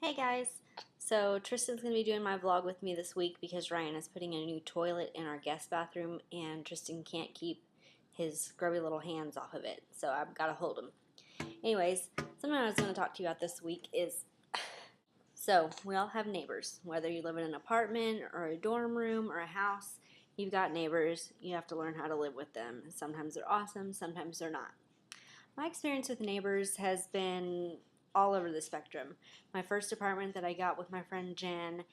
Hey guys! So Tristan's going to be doing my vlog with me this week because Ryan is putting a new toilet in our guest bathroom and Tristan can't keep his grubby little hands off of it, so I've got to hold him. Anyways, something I was going to talk to you about this week is, so we all have neighbors. Whether you live in an apartment or a dorm room or a house, you've got neighbors. You have to learn how to live with them. Sometimes they're awesome, sometimes they're not. My experience with neighbors has been all over the spectrum. My first apartment that I got with my friend Jen,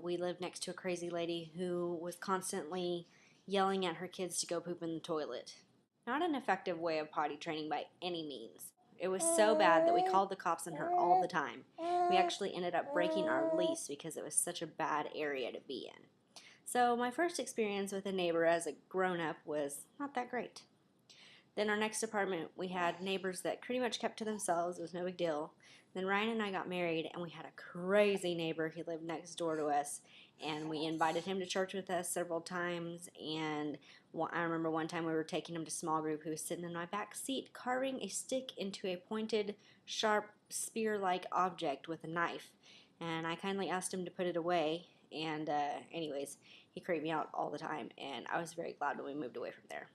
we lived next to a crazy lady who was constantly yelling at her kids to go poop in the toilet. Not an effective way of potty training by any means. It was so bad that we called the cops on her all the time. We actually ended up breaking our lease because it was such a bad area to be in. So my first experience with a neighbor as a grown-up was not that great. Then our next apartment, we had neighbors that pretty much kept to themselves. It was no big deal. Then Ryan and I got married, and we had a crazy neighbor. He lived next door to us, and we invited him to church with us several times. And I remember one time we were taking him to small group. He was sitting in my back seat, carving a stick into a pointed, sharp, spear-like object with a knife. And I kindly asked him to put it away. And anyways, he creeped me out all the time, and I was very glad when we moved away from there.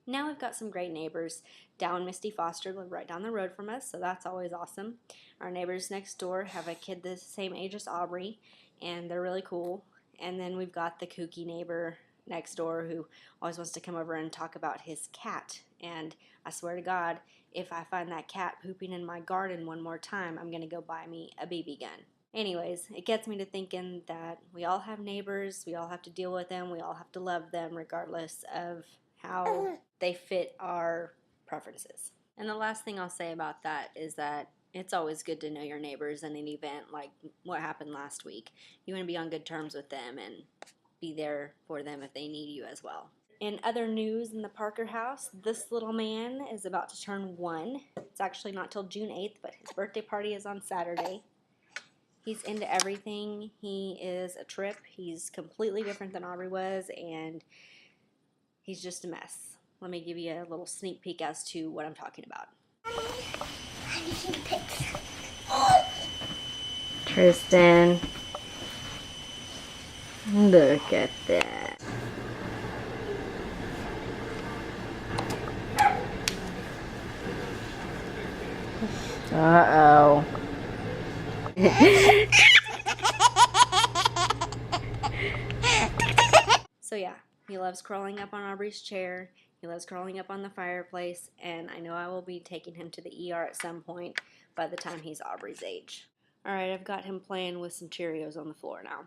Now we've got some great neighbors. Dow and Misty Foster live right down the road from us, so that's always awesome. Our neighbors next door have a kid the same age as Aubrey, and they're really cool. And then we've got the kooky neighbor next door who always wants to come over and talk about his cat. And I swear to God, if I find that cat pooping in my garden one more time, I'm going to go buy me a BB gun. Anyways, it gets me to thinking that we all have neighbors, we all have to deal with them, we all have to love them regardless of how they fit our preferences. And the last thing I'll say about that is that it's always good to know your neighbors in an event like what happened last week. You want to be on good terms with them and be there for them if they need you as well. In other news in the Parker house, this little man is about to turn 1. It's actually not till June 8th, but his birthday party is on Saturday. He's into everything. He is a trip. He's completely different than Aubrey was, and he's just a mess. Let me give you a little sneak peek as to what I'm talking about. Tristan, look at that. Uh-oh. So yeah, he loves crawling up on Aubrey's chair. He loves crawling up on the fireplace, and I know I will be taking him to the ER at some point by the time he's Aubrey's age. Alright, I've got him playing with some Cheerios on the floor now.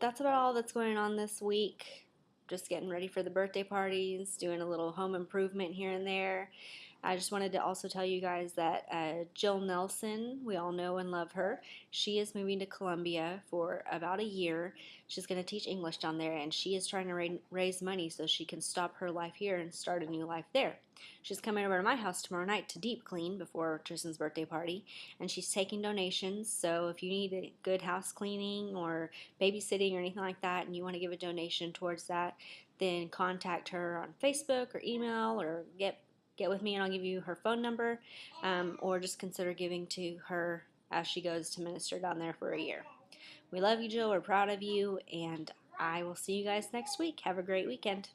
That's about all that's going on this week. Just getting ready for the birthday parties, doing a little home improvement here and there. I just wanted to also tell you guys that Jill Nelson, we all know and love her, she is moving to Columbia for about a year. She's going to teach English down there, and she is trying to raise money so she can stop her life here and start a new life there. She's coming over to my house tomorrow night to deep clean before Tristan's birthday party, and she's taking donations, so if you need a good house cleaning or babysitting or anything like that and you want to give a donation towards that, then contact her on Facebook or email or get with me and I'll give you her phone number, or just consider giving to her as she goes to minister down there for a year. We love you, Jill. We're proud of you, and I will see you guys next week. Have a great weekend.